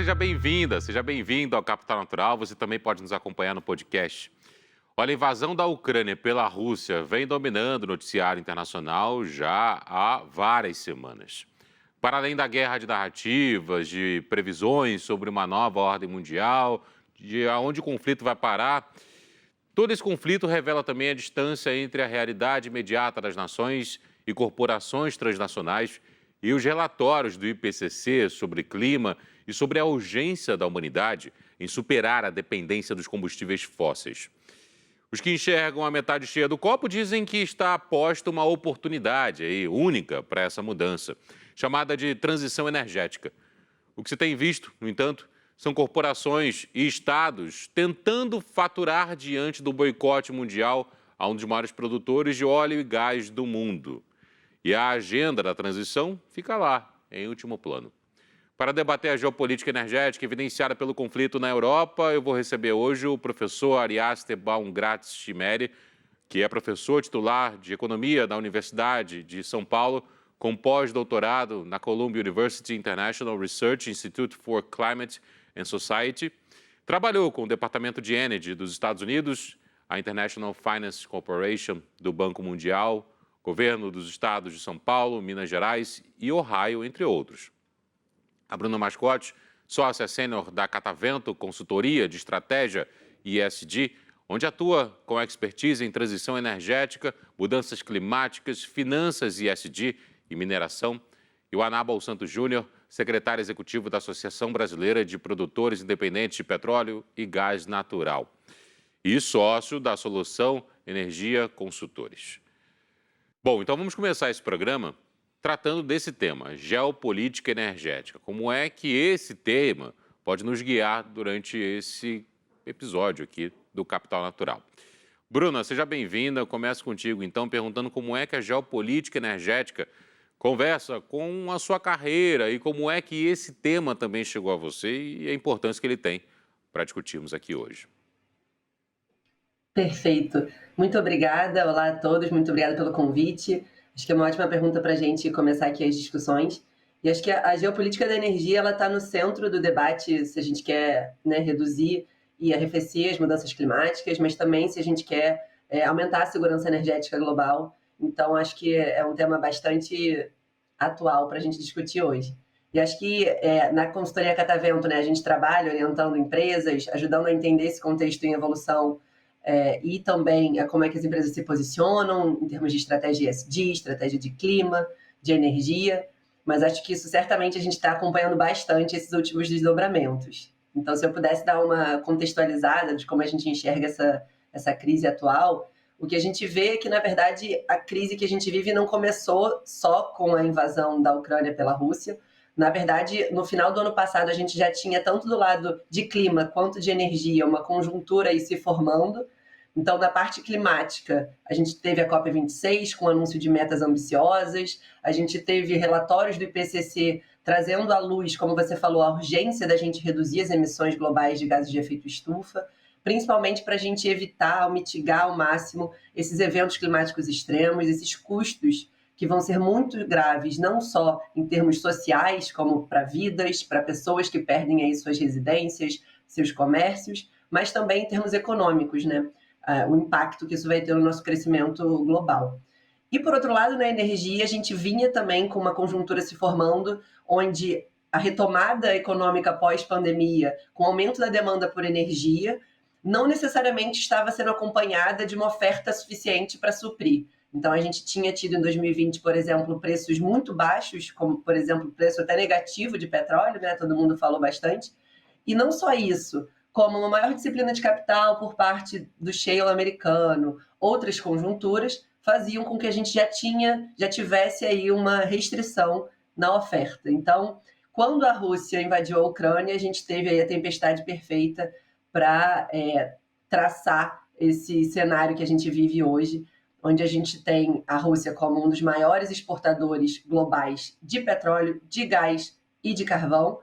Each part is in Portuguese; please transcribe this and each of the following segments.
seja bem-vinda, seja bem-vindo ao Capital Natural. Você também pode nos acompanhar no podcast. Olha, a invasão da Ucrânia pela Rússia vem dominando o noticiário internacional já há várias semanas. Para além da guerra de narrativas, de previsões sobre uma nova ordem mundial, de aonde o conflito vai parar, todo esse conflito revela também a distância entre a realidade imediata das nações e corporações transnacionais e os relatórios do IPCC sobre clima e sobre a urgência da humanidade em superar a dependência dos combustíveis fósseis. Os que enxergam a metade cheia do copo dizem que está posta uma oportunidade única para essa mudança, chamada de transição energética. O que se tem visto, no entanto, são corporações e estados tentando faturar diante do boicote mundial a um dos maiores produtores de óleo e gás do mundo. E a agenda da transição fica lá, em último plano. Para debater a geopolítica energética evidenciada pelo conflito na Europa, eu vou receber hoje o professor Ariaste Baumgratz Chimeri, que é professor titular de Economia da Universidade de São Paulo, com pós-doutorado na Columbia University International Research Institute for Climate and Society. Trabalhou com o Departamento de Energy dos Estados Unidos, a International Finance Corporation do Banco Mundial, governo dos estados de São Paulo, Minas Gerais e Ohio, entre outros. A Bruna Mascote, sócia sênior da Catavento Consultoria de Estratégia e ESG, onde atua com expertise em transição energética, mudanças climáticas, finanças ESG e mineração. E o Anábal Santos Júnior, secretário executivo da Associação Brasileira de Produtores Independentes de Petróleo e Gás Natural. E sócio da Solução Energia Consultores. Bom, então vamos começar esse programa tratando desse tema, geopolítica energética. Como é que esse tema pode nos guiar durante esse episódio aqui do Capital Natural? Bruna, seja bem-vinda. Eu começo contigo, então, perguntando como é que a geopolítica energética conversa com a sua carreira e como é que esse tema também chegou a você e a importância que ele tem para discutirmos aqui hoje. Perfeito. Muito obrigada. Olá a todos, muito obrigada pelo convite. Acho que é uma ótima pergunta para a gente começar aqui as discussões. E acho que a geopolítica da energia ela está no centro do debate se a gente quer, reduzir e arrefecer as mudanças climáticas, mas também se a gente quer aumentar a segurança energética global. Então, acho que é um tema bastante atual para a gente discutir hoje. E acho que na consultoria Catavento, a gente trabalha orientando empresas, ajudando a entender esse contexto em evolução e também como é que as empresas se posicionam em termos de estratégia ESG, estratégia de clima, de energia, mas acho que isso certamente a gente está acompanhando bastante esses últimos desdobramentos. Então, se eu pudesse dar uma contextualizada de como a gente enxerga essa crise atual, o que a gente vê é que, na verdade, a crise que a gente vive não começou só com a invasão da Ucrânia pela Rússia. Na verdade, no final do ano passado, a gente já tinha, tanto do lado de clima quanto de energia, uma conjuntura aí se formando. Então, na parte climática, a gente teve a COP26 com o anúncio de metas ambiciosas, a gente teve relatórios do IPCC trazendo à luz, como você falou, a urgência da gente reduzir as emissões globais de gases de efeito estufa, principalmente para a gente evitar ou mitigar ao máximo esses eventos climáticos extremos, esses custos que vão ser muito graves, não só em termos sociais, como para vidas, para pessoas que perdem aí suas residências, seus comércios, mas também em termos econômicos, o impacto que isso vai ter no nosso crescimento global. E, por outro lado, na energia, a gente vinha também com uma conjuntura se formando, onde a retomada econômica pós-pandemia, com o aumento da demanda por energia, não necessariamente estava sendo acompanhada de uma oferta suficiente para suprir. Então, a gente tinha tido em 2020, por exemplo, preços muito baixos, como, por exemplo, preço até negativo de petróleo, todo mundo falou bastante. E não só isso, como uma maior disciplina de capital por parte do shale americano, outras conjunturas, faziam com que a gente já tivesse aí uma restrição na oferta. Então, quando a Rússia invadiu a Ucrânia, a gente teve aí a tempestade perfeita para traçar esse cenário que a gente vive hoje, onde a gente tem a Rússia como um dos maiores exportadores globais de petróleo, de gás e de carvão.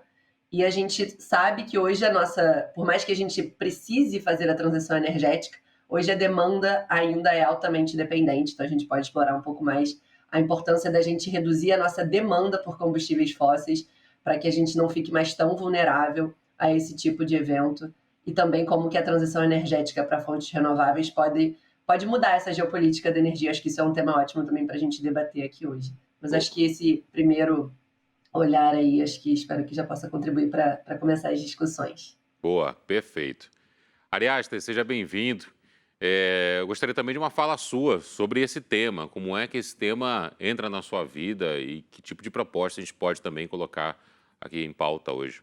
E a gente sabe que hoje por mais que a gente precise fazer a transição energética, hoje a demanda ainda é altamente dependente. Então a gente pode explorar um pouco mais a importância da gente reduzir a nossa demanda por combustíveis fósseis para que a gente não fique mais tão vulnerável a esse tipo de evento, e também como que a transição energética para fontes renováveis pode mudar essa geopolítica da energia. Acho que isso é um tema ótimo também para a gente debater aqui hoje. Mas acho que esse primeiro olhar aí, espero que já possa contribuir para começar as discussões. Boa, perfeito. Ariaster, seja bem-vindo. Eu gostaria também de uma fala sua sobre esse tema. Como é que esse tema entra na sua vida e que tipo de proposta a gente pode também colocar aqui em pauta hoje?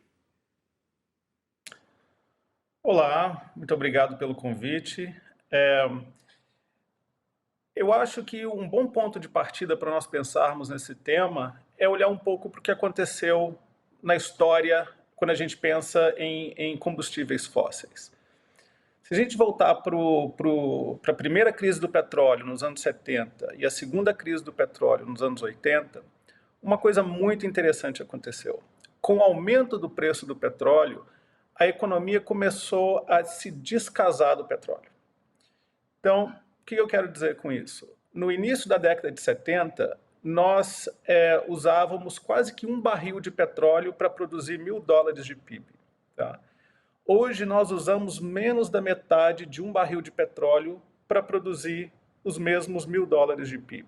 Olá, muito obrigado pelo convite. Eu acho que um bom ponto de partida para nós pensarmos nesse tema é olhar um pouco para o que aconteceu na história quando a gente pensa em combustíveis fósseis. Se a gente voltar para a primeira crise do petróleo nos anos 70 e a segunda crise do petróleo nos anos 80, uma coisa muito interessante aconteceu. Com o aumento do preço do petróleo, a economia começou a se descasar do petróleo. Então, o que eu quero dizer com isso? No início da década de 70, nós usávamos quase que um barril de petróleo para produzir $1.000 de PIB. Tá? Hoje nós usamos menos da metade de um barril de petróleo para produzir os mesmos $1.000 de PIB.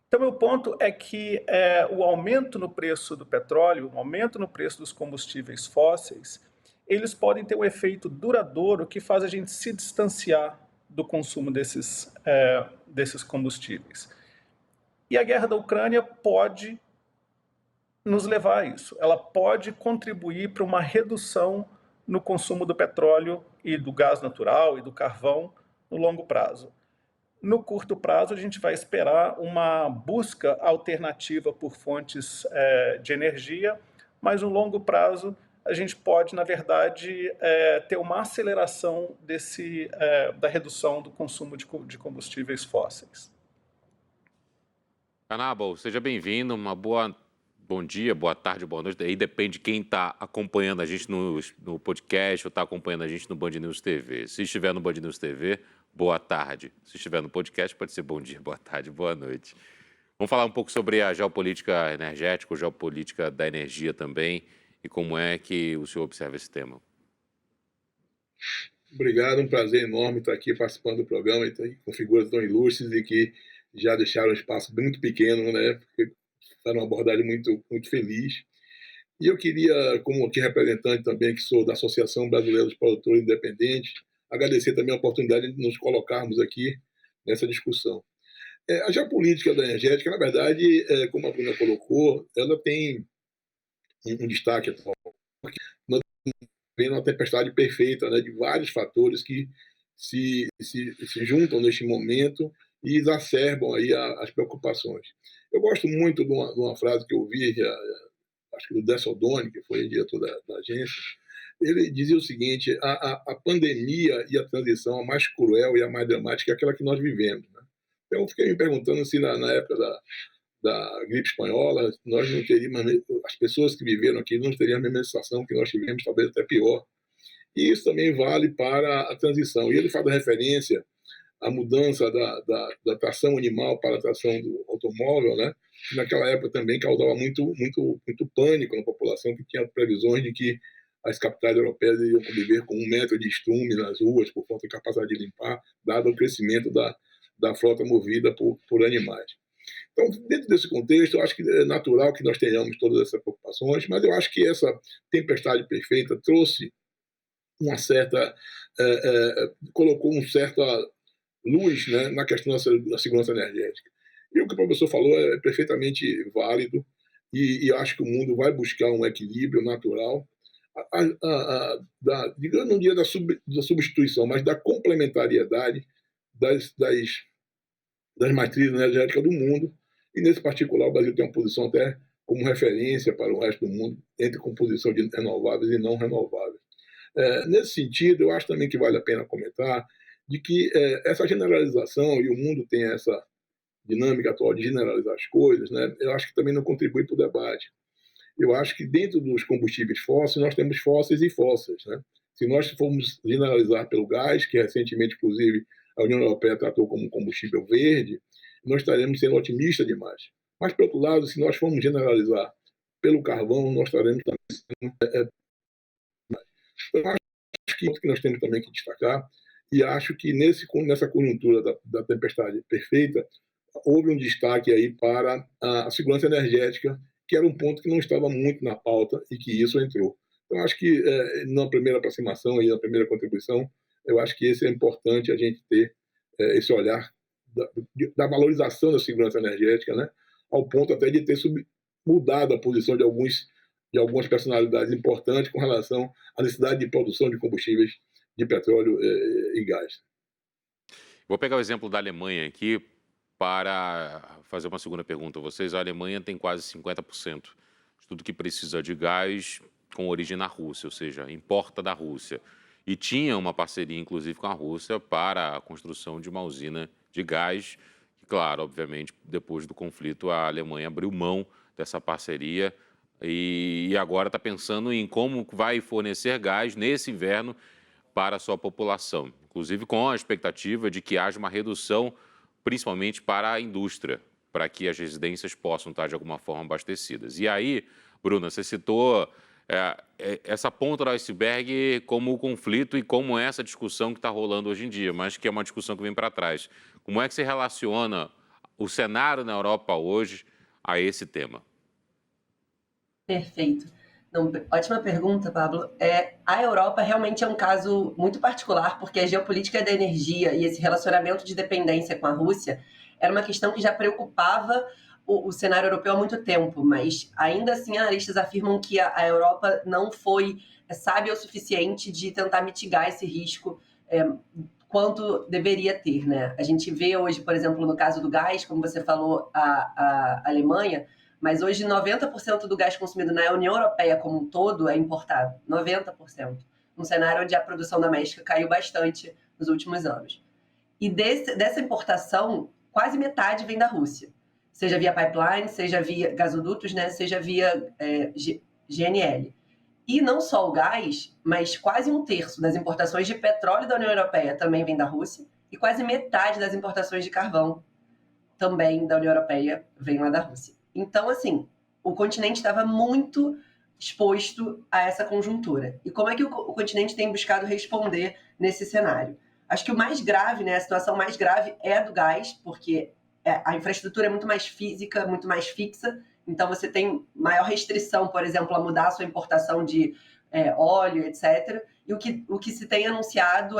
Então, meu ponto é que o aumento no preço do petróleo, o aumento no preço dos combustíveis fósseis, eles podem ter um efeito duradouro que faz a gente se distanciar do consumo desses combustíveis. E a guerra da Ucrânia pode nos levar a isso. Ela pode contribuir para uma redução no consumo do petróleo e do gás natural e do carvão no longo prazo. No curto prazo, a gente vai esperar uma busca alternativa por fontes de energia, mas no longo prazo a gente pode, na verdade, ter uma aceleração da redução do consumo de combustíveis fósseis. Canabal, seja bem-vindo, bom dia, boa tarde, boa noite. Aí depende de quem está acompanhando a gente no podcast ou está acompanhando a gente no Band News TV. Se estiver no Band News TV, boa tarde. Se estiver no podcast, pode ser bom dia, boa tarde, boa noite. Vamos falar um pouco sobre a geopolítica energética, a geopolítica da energia também, e como é que o senhor observa esse tema. Obrigado, um prazer enorme estar aqui participando do programa com figuras tão ilustres e que já deixaram um espaço muito pequeno, né? Porque está numa abordagem muito, muito feliz. E eu queria, como aqui representante também, que sou da Associação Brasileira dos Produtores Independentes, agradecer também a oportunidade de nos colocarmos aqui nessa discussão. A geopolítica da energética, na verdade, como a Bruna colocou, ela tem um destaque atual. Nós vemos uma tempestade perfeita, né, de vários fatores que se juntam neste momento e exacerbam aí as preocupações. Eu gosto muito de uma frase que eu ouvi, acho que do Dessel Doane, que foi diretor da agência. Ele dizia o seguinte: a pandemia e a transição a mais cruel e a mais dramática é aquela que nós vivemos. Né? Então, eu fiquei me perguntando se na época da gripe espanhola, nós não teríamos, as pessoas que viveram aqui não teriam a mesma situação que nós tivemos, talvez até pior. E isso também vale para a transição. E ele faz a referência à mudança da tração animal para a tração do automóvel, né? Que naquela época também causava muito pânico na população, que tinha previsões de que as capitais europeias iriam conviver com 1 metro de estrume nas ruas por falta de capacidade de limpar, dado o crescimento da frota movida por animais. Então, dentro desse contexto, eu acho que é natural que nós tenhamos todas essas preocupações, mas eu acho que essa tempestade perfeita trouxe uma certa... colocou uma certa luz, né, na questão da segurança energética. E o que o professor falou é perfeitamente válido, e acho que o mundo vai buscar um equilíbrio natural, digamos, não diria da substituição, mas da complementariedade das matrizes energéticas do mundo, e nesse particular o Brasil tem uma posição até como referência para o resto do mundo, entre composição de renováveis e não renováveis. Nesse sentido, eu acho também que vale a pena comentar de que essa generalização, e o mundo tem essa dinâmica atual de generalizar as coisas, né, eu acho que também não contribui para o debate. Eu acho que dentro dos combustíveis fósseis, nós temos fósseis e fósseis. Né? Se nós formos generalizar pelo gás, que recentemente, inclusive, a União Europeia tratou como um combustível verde, nós estaremos sendo otimistas demais. Mas, por outro lado, se nós formos generalizar pelo carvão, nós estaremos também. Eu acho que nós temos também que destacar, e acho que nessa conjuntura da tempestade perfeita, houve um destaque aí para a segurança energética, que era um ponto que não estava muito na pauta e que isso entrou. Então, acho que na primeira aproximação, aí, na primeira contribuição, eu acho que esse é importante a gente ter esse olhar da valorização da segurança energética, né, ao ponto até de ter mudado a posição de algumas personalidades importantes com relação à necessidade de produção de combustíveis de petróleo e gás. Vou pegar o exemplo da Alemanha aqui para fazer uma segunda pergunta a vocês. A Alemanha tem quase 50% de tudo que precisa de gás com origem na Rússia, ou seja, importa da Rússia. E tinha uma parceria, inclusive, com a Rússia para a construção de uma usina de gás. E, claro, obviamente, depois do conflito, a Alemanha abriu mão dessa parceria e agora está pensando em como vai fornecer gás nesse inverno para a sua população, inclusive com a expectativa de que haja uma redução, principalmente para a indústria, para que as residências possam estar de alguma forma abastecidas. E aí, Bruna, você citou essa ponta do iceberg como o conflito e como essa discussão que está rolando hoje em dia, mas que é uma discussão que vem para trás. Como é que se relaciona o cenário na Europa hoje a esse tema? Perfeito. Não, ótima pergunta, Pablo. A Europa realmente é um caso muito particular, porque a geopolítica da energia e esse relacionamento de dependência com a Rússia era uma questão que já preocupava o cenário europeu há muito tempo, mas ainda assim analistas afirmam que a Europa não foi sábia o suficiente de tentar mitigar esse risco quanto deveria ter, né? A gente vê hoje, por exemplo, no caso do gás, como você falou, a Alemanha, mas hoje 90% do gás consumido na União Europeia como um todo é importado, 90%, num cenário onde a produção doméstica caiu bastante nos últimos anos. E dessa importação, quase metade vem da Rússia, seja via pipeline, seja via gasodutos, né, seja via GNL. E não só o gás, mas quase um terço das importações de petróleo da União Europeia também vem da Rússia, e quase metade das importações de carvão também da União Europeia vem lá da Rússia. Então, assim, o continente estava muito exposto a essa conjuntura. E como é que o continente tem buscado responder nesse cenário? Acho que o mais grave, né, a situação mais grave é a do gás, porque a infraestrutura é muito mais física, muito mais fixa, então você tem maior restrição, por exemplo, a mudar a sua importação de óleo, etc. E o que se tem anunciado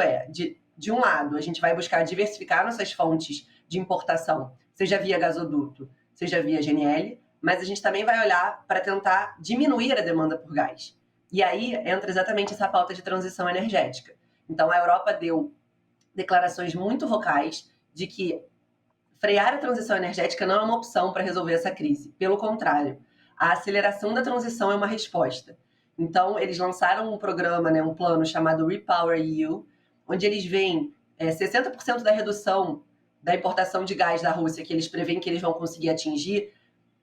de um lado, a gente vai buscar diversificar nossas fontes de importação, seja via gasoduto, seja via GNL, mas a gente também vai olhar para tentar diminuir a demanda por gás. E aí entra exatamente essa pauta de transição energética. Então, a Europa deu declarações muito vocais de que frear a transição energética não é uma opção para resolver essa crise. Pelo contrário, a aceleração da transição é uma resposta. Então, eles lançaram um programa, né, um plano chamado Repower EU, onde eles veem 60% da redução da importação de gás da Rússia que eles preveem que eles vão conseguir atingir,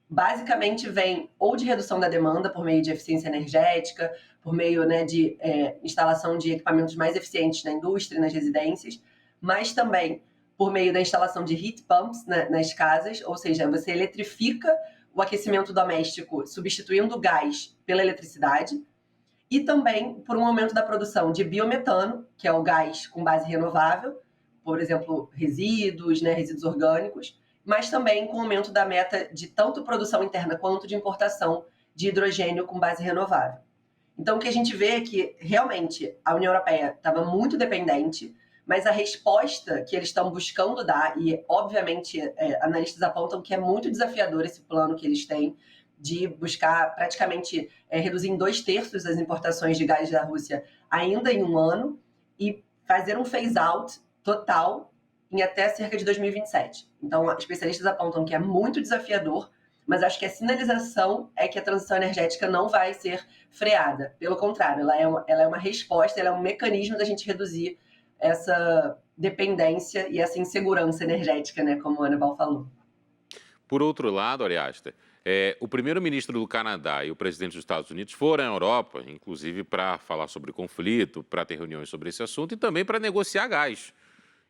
basicamente vem ou de redução da demanda por meio de eficiência energética, por meio, né, de instalação de equipamentos mais eficientes na indústria, nas residências, mas também por meio da instalação de heat pumps nas casas, ou seja, você eletrifica o aquecimento doméstico substituindo o gás pela eletricidade, e também por um aumento da produção de biometano, que é o gás com base renovável, por exemplo, resíduos, né, resíduos orgânicos, mas também com o aumento da meta de tanto produção interna quanto de importação de hidrogênio com base renovável. Então, o que a gente vê é que, realmente, a União Europeia estava muito dependente, mas a resposta que eles estão buscando dar, e, obviamente, analistas apontam que é muito desafiador esse plano que eles têm, de buscar praticamente reduzir em 2/3 as importações de gás da Rússia ainda em um ano e fazer um phase-out total em até cerca de 2027. Então, especialistas apontam que é muito desafiador, mas acho que a sinalização é que a transição energética não vai ser freada. Pelo contrário, ela é uma resposta, ela é um mecanismo da gente reduzir essa dependência e essa insegurança energética, né, como a Ana Val falou. Por outro lado, Ariasta, o primeiro-ministro do Canadá e o presidente dos Estados Unidos foram à Europa, inclusive para falar sobre o conflito, para ter reuniões sobre esse assunto e também para negociar gás.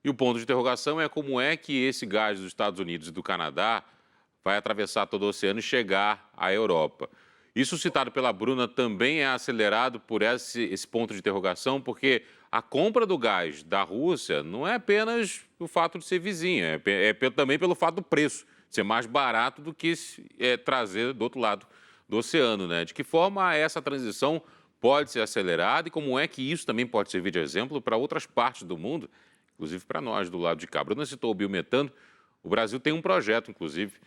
E o ponto de interrogação é como é que esse gás dos Estados Unidos e do Canadá vai atravessar todo o oceano e chegar à Europa. Isso citado pela Bruna também é acelerado por esse ponto de interrogação, porque a compra do gás da Rússia não é apenas o fato de ser vizinha, também pelo fato do preço ser mais barato do que trazer do outro lado do oceano, né? De que forma essa transição pode ser acelerada e como é que isso também pode servir de exemplo para outras partes do mundo, inclusive para nós do lado de cá. A Bruna citou o biometano, o Brasil tem um projeto, inclusive,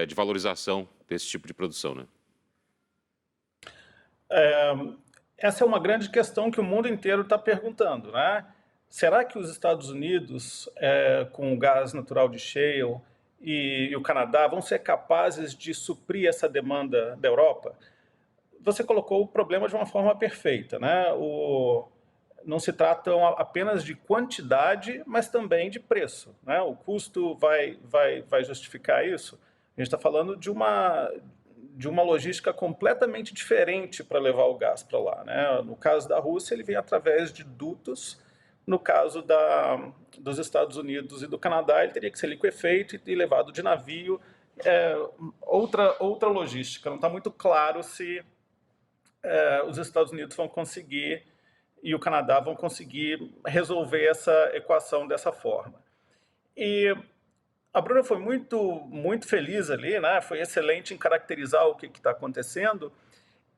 de valorização desse tipo de produção, né? Essa é uma grande questão que o mundo inteiro está perguntando, né? Será que os Estados Unidos, com o gás natural de shale e o Canadá, vão ser capazes de suprir essa demanda da Europa? Você colocou o problema de uma forma perfeita, né? Não se trata apenas de quantidade, mas também de preço, né? O custo vai justificar isso? A gente está falando de uma logística completamente diferente para levar o gás para lá, né? No caso da Rússia, ele vem através de dutos. No caso dos Estados Unidos e do Canadá, ele teria que ser liquefeito e levado de navio. Outra logística. Não está muito claro se os Estados Unidos vão conseguir e o Canadá vão conseguir resolver essa equação dessa forma. E a Bruna foi muito feliz ali, né? Foi excelente em caracterizar o que está acontecendo.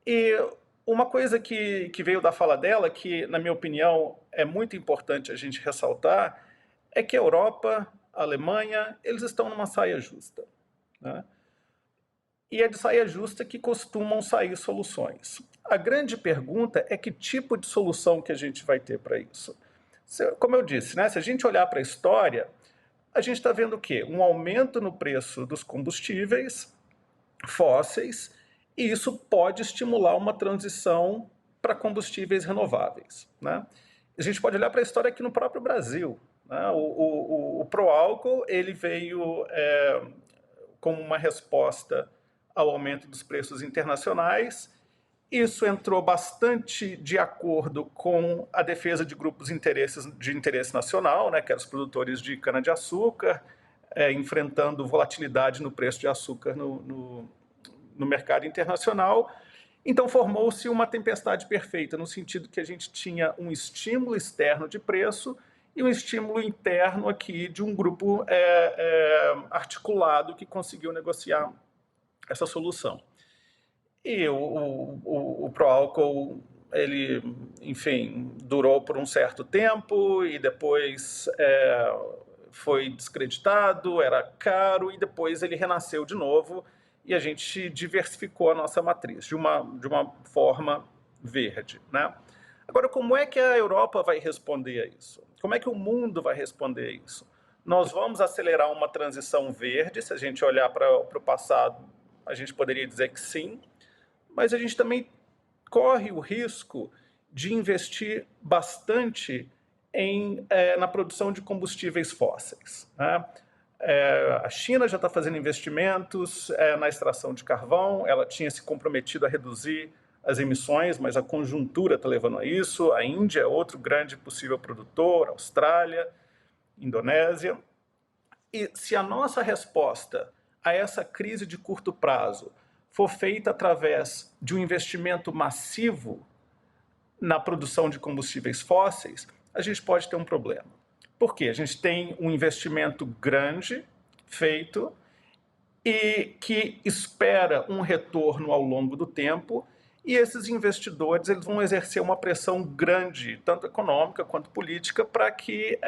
E uma coisa que veio da fala dela, que, na minha opinião, é muito importante a gente ressaltar, é que a Europa, a Alemanha, eles estão numa saia justa, né? E é de saia justa que costumam sair soluções. A grande pergunta é que tipo de solução que a gente vai ter para isso. Como eu disse, né? Se a gente olhar para a história, a gente está vendo o quê? Um aumento no preço dos combustíveis fósseis, e isso pode estimular uma transição para combustíveis renováveis, né? A gente pode olhar para a história aqui no próprio Brasil, né? O pró-álcool ele veio como uma resposta ao aumento dos preços internacionais. Isso entrou bastante de acordo com a defesa de grupos de interesse nacional, né, que eram os produtores de cana-de-açúcar, enfrentando volatilidade no preço de açúcar no mercado internacional. Então, formou-se uma tempestade perfeita, no sentido que a gente tinha um estímulo externo de preço e um estímulo interno aqui de um grupo articulado que conseguiu negociar essa solução. E o pró-álcool, ele, enfim, durou por um certo tempo e depois foi descreditado, era caro, e depois ele renasceu de novo e a gente diversificou a nossa matriz de uma forma verde, né? Agora, como é que a Europa vai responder a isso? Como é que o mundo vai responder a isso? Nós vamos acelerar uma transição verde. Se a gente olhar para o passado, a gente poderia dizer que sim, mas a gente também corre o risco de investir bastante na produção de combustíveis fósseis, né? A China já está fazendo investimentos na extração de carvão. Ela tinha se comprometido a reduzir as emissões, mas a conjuntura está levando a isso. A Índia é outro grande possível produtor, a Austrália, Indonésia. E se a nossa resposta a essa crise de curto prazo for feita através de um investimento massivo na produção de combustíveis fósseis, a gente pode ter um problema. Por quê? A gente tem um investimento grande feito e que espera um retorno ao longo do tempo, e esses investidores eles vão exercer uma pressão grande, tanto econômica quanto política, para que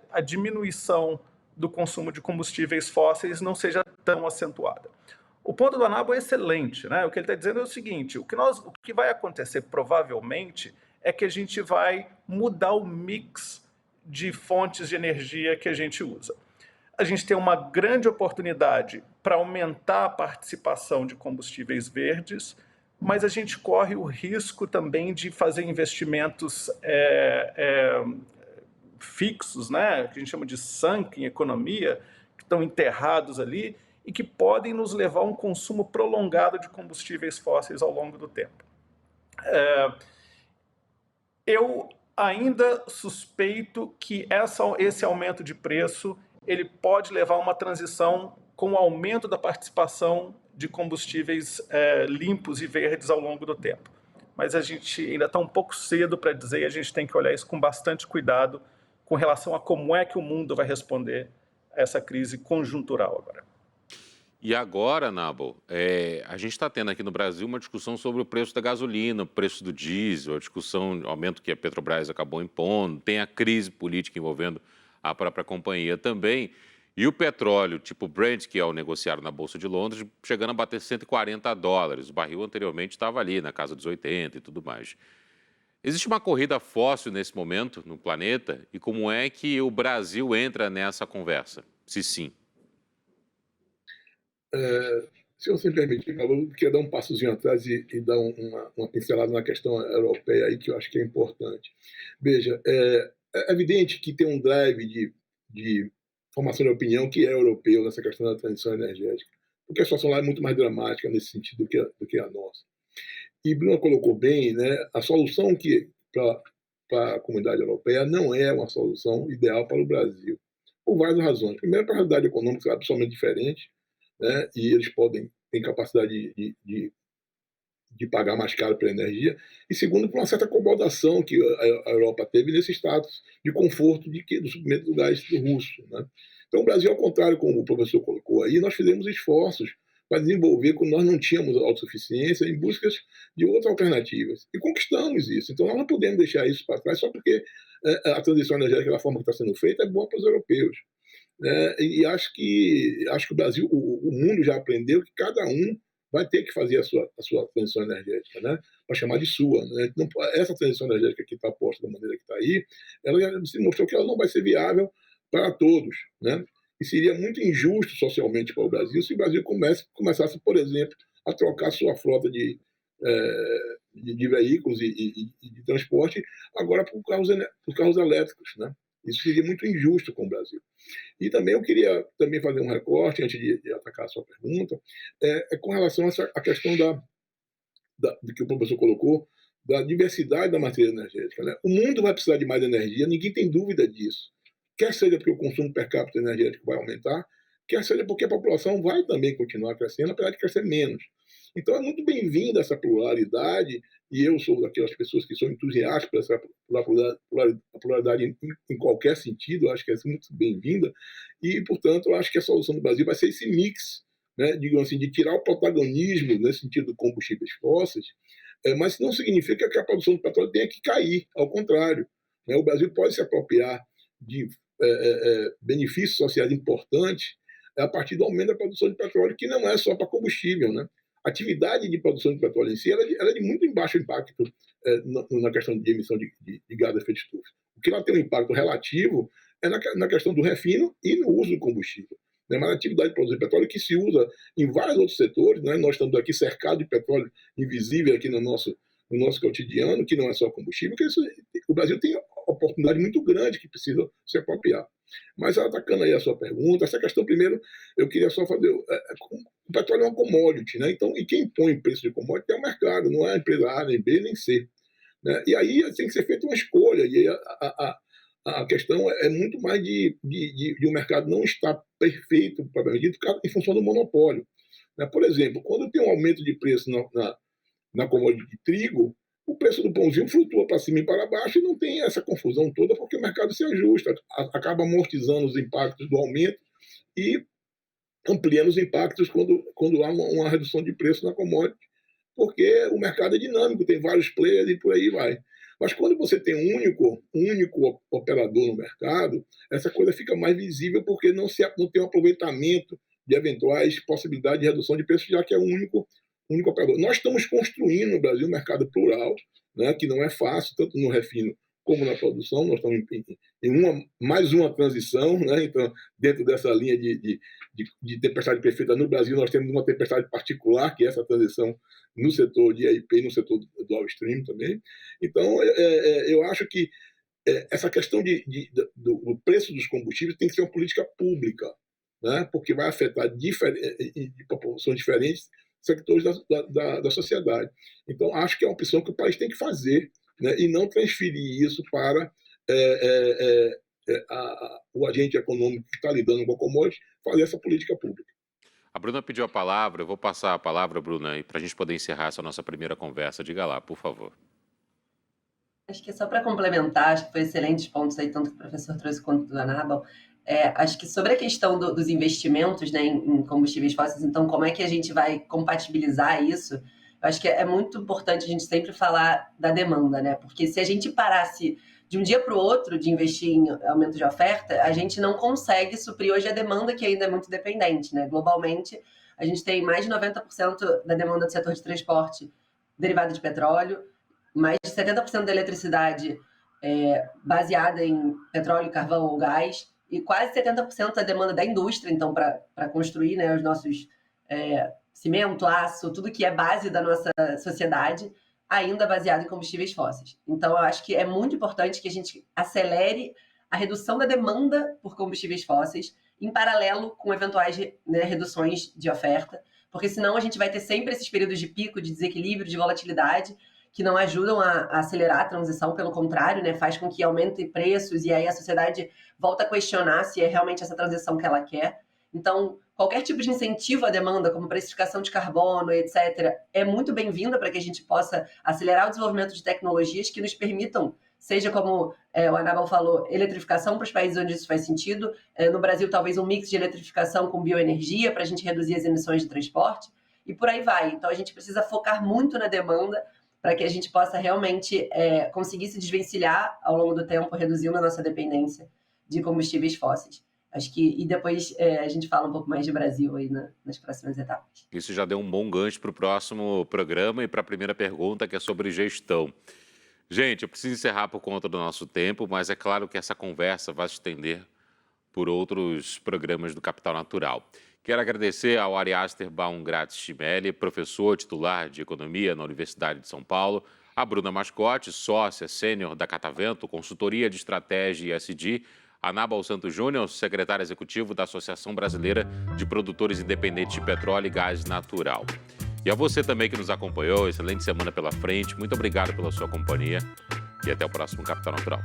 a diminuição do consumo de combustíveis fósseis não seja tão acentuada. O ponto do Anábulo é excelente, né? O que ele está dizendo é o seguinte: o que vai acontecer provavelmente é que a gente vai mudar o mix de fontes de energia que a gente usa. A gente tem uma grande oportunidade para aumentar a participação de combustíveis verdes, mas a gente corre o risco também de fazer investimentos fixos, né, que a gente chama de sunk em economia, que estão enterrados ali e que podem nos levar a um consumo prolongado de combustíveis fósseis ao longo do tempo. Eu ainda suspeito que esse aumento de preço ele pode levar a uma transição com o aumento da participação de combustíveis limpos e verdes ao longo do tempo. Mas a gente ainda está um pouco cedo para dizer, e a gente tem que olhar isso com bastante cuidado com relação a como é que o mundo vai responder a essa crise conjuntural agora. E agora, Nabal, a gente está tendo aqui no Brasil uma discussão sobre o preço da gasolina, o preço do diesel, a discussão, o aumento que a Petrobras acabou impondo, tem a crise política envolvendo a própria companhia também, e o petróleo tipo Brent, que é o negociado na Bolsa de Londres, chegando a bater $140. O barril anteriormente estava ali na casa dos 80 e tudo mais. Existe uma corrida fóssil nesse momento no planeta, e como é que o Brasil entra nessa conversa? Se sim. Se você me permitir, eu queria dar um passozinho atrás e dar uma pincelada na questão europeia aí, que eu acho que é importante. Veja, é evidente que tem um drive de formação de opinião que é europeu nessa questão da transição energética, porque a situação lá é muito mais dramática nesse sentido do que a nossa. E Bruno colocou bem, né, a solução para a comunidade europeia não é uma solução ideal para o Brasil, por várias razões. Primeiro, para a realidade econômica é absolutamente diferente, né, e eles têm capacidade de pagar mais caro pela energia, e segundo, por uma certa acomodação que a Europa teve nesse status de conforto do suprimento do gás russo. Né? Então, o Brasil, ao contrário, como o professor colocou aí, nós fizemos esforços para desenvolver, quando nós não tínhamos autossuficiência, em busca de outras alternativas. E conquistamos isso. Então, nós não podemos deixar isso para trás só porque a transição energética, da forma que está sendo feita, é boa para os europeus. E acho que o Brasil, o mundo já aprendeu que cada um vai ter que fazer a sua transição energética, né? Para chamar de sua. Né? Não, essa transição energética que está posta da maneira que está aí, ela já se mostrou que ela não vai ser viável para todos, né? E seria muito injusto socialmente para o Brasil se o Brasil começasse, por exemplo, a trocar sua frota de veículos e de transporte agora por carros elétricos, né? Isso seria muito injusto com o Brasil. E também eu queria fazer um recorte, antes de atacar a sua pergunta, com relação à questão do que o professor colocou, da diversidade da matriz energética. Né? O mundo vai precisar de mais energia, ninguém tem dúvida disso. Quer seja porque o consumo per capita energético vai aumentar, quer seja porque a população vai também continuar crescendo, apesar de crescer menos. Então é muito bem-vinda essa pluralidade, e eu sou daquelas pessoas que são entusiastas por essa pluralidade em qualquer sentido, eu acho que é muito bem-vinda, e, portanto, eu acho que a solução do Brasil vai ser esse mix, né, digamos assim, de tirar o protagonismo nesse sentido de combustíveis fósseis, mas não significa que a produção de petróleo tenha que cair, ao contrário. Né, o Brasil pode se apropriar de benefícios sociais importantes a partir do aumento da produção de petróleo, que não é só para combustível, né? A atividade de produção de petróleo em si ela é de muito baixo impacto na questão de emissão de gás de efeito de estufa. O que ela tem um impacto relativo é na questão do refino e no uso do combustível. Né? Mas a atividade de produzir petróleo que se usa em vários outros setores, né? Nós estamos aqui cercados de petróleo invisível aqui no nosso cotidiano, que não é só combustível, que o Brasil tem oportunidade muito grande que precisa se apropriar. Mas atacando aí a sua pergunta, essa questão, primeiro, eu queria só fazer... O petróleo é uma commodity, né? Então, e quem põe preço de commodity é o mercado, não é a empresa A, nem B, nem C. Né? E aí tem que ser feita uma escolha, e aí a questão é muito mais de o mercado não estar perfeito, propriamente dito, em função do monopólio. Né? Por exemplo, quando tem um aumento de preço na commodity de trigo, o preço do pãozinho flutua para cima e para baixo e não tem essa confusão toda porque o mercado se ajusta, acaba amortizando os impactos do aumento e ampliando os impactos quando há uma redução de preço na commodity, porque o mercado é dinâmico, tem vários players e por aí vai. Mas quando você tem um único operador no mercado, essa coisa fica mais visível porque não tem um aproveitamento de eventuais possibilidades de redução de preço, já que é o único operador. Nós estamos construindo no Brasil um mercado plural, né, que não é fácil, tanto no refino como na produção. Nós estamos em mais uma transição, né? Então, dentro dessa linha de tempestade perfeita no Brasil, nós temos uma tempestade particular, que é essa transição no setor de EIP e no setor do downstream também. Então, eu acho que essa questão do preço dos combustíveis tem que ser uma política pública, né? Porque vai afetar de proporções diferentes sectores da sociedade. Então, acho que é uma opção que o país tem que fazer, né, e não transferir isso para o agente econômico que está lidando com a commodity fazer essa política pública. A Bruna pediu a palavra, eu vou passar a palavra, Bruna, para a gente poder encerrar essa nossa primeira conversa. Diga lá, por favor. Acho que é só para complementar, acho que foi excelentes pontos aí, tanto que o professor trouxe quanto do Anábal. Acho que sobre a questão dos investimentos, né, em combustíveis fósseis, então como é que a gente vai compatibilizar isso? Eu acho que é muito importante a gente sempre falar da demanda, né? Porque se a gente parasse de um dia para o outro de investir em aumento de oferta, a gente não consegue suprir hoje a demanda, que ainda é muito dependente, né? Globalmente, a gente tem mais de 90% da demanda do setor de transporte derivada de petróleo, mais de 70% da eletricidade baseada em petróleo, carvão ou gás, e quase 70% da demanda da indústria, então, para construir, né, os nossos cimento, aço, tudo que é base da nossa sociedade, ainda baseado em combustíveis fósseis. Então, eu acho que é muito importante que a gente acelere a redução da demanda por combustíveis fósseis, em paralelo com eventuais, né, reduções de oferta, porque senão a gente vai ter sempre esses períodos de pico, de desequilíbrio, de volatilidade, que não ajudam a acelerar a transição, pelo contrário, né, faz com que aumente preços e aí a sociedade volta a questionar se é realmente essa transição que ela quer. Então, qualquer tipo de incentivo à demanda, como precificação de carbono, etc., é muito bem-vinda para que a gente possa acelerar o desenvolvimento de tecnologias que nos permitam, seja como o Anábal falou, eletrificação para os países onde isso faz sentido, no Brasil talvez um mix de eletrificação com bioenergia para a gente reduzir as emissões de transporte, e por aí vai. Então, a gente precisa focar muito na demanda para que a gente possa realmente conseguir se desvencilhar ao longo do tempo, reduzindo a nossa dependência de combustíveis fósseis. Acho que, e depois a gente fala um pouco mais de Brasil aí nas próximas etapas. Isso já deu um bom gancho para o próximo programa e para a primeira pergunta, que é sobre gestão. Gente, eu preciso encerrar por conta do nosso tempo, mas é claro que essa conversa vai se estender por outros programas do Capital Natural. Quero agradecer ao Ari Aster Baumgratz Chimelli, professor titular de Economia na Universidade de São Paulo, a Bruna Mascote, sócia sênior da Catavento, consultoria de estratégia e ESG, Anábal Santos Júnior, secretário executivo da Associação Brasileira de Produtores Independentes de Petróleo e Gás Natural. E a você também que nos acompanhou, excelente semana pela frente, muito obrigado pela sua companhia e até o próximo Capital Natural.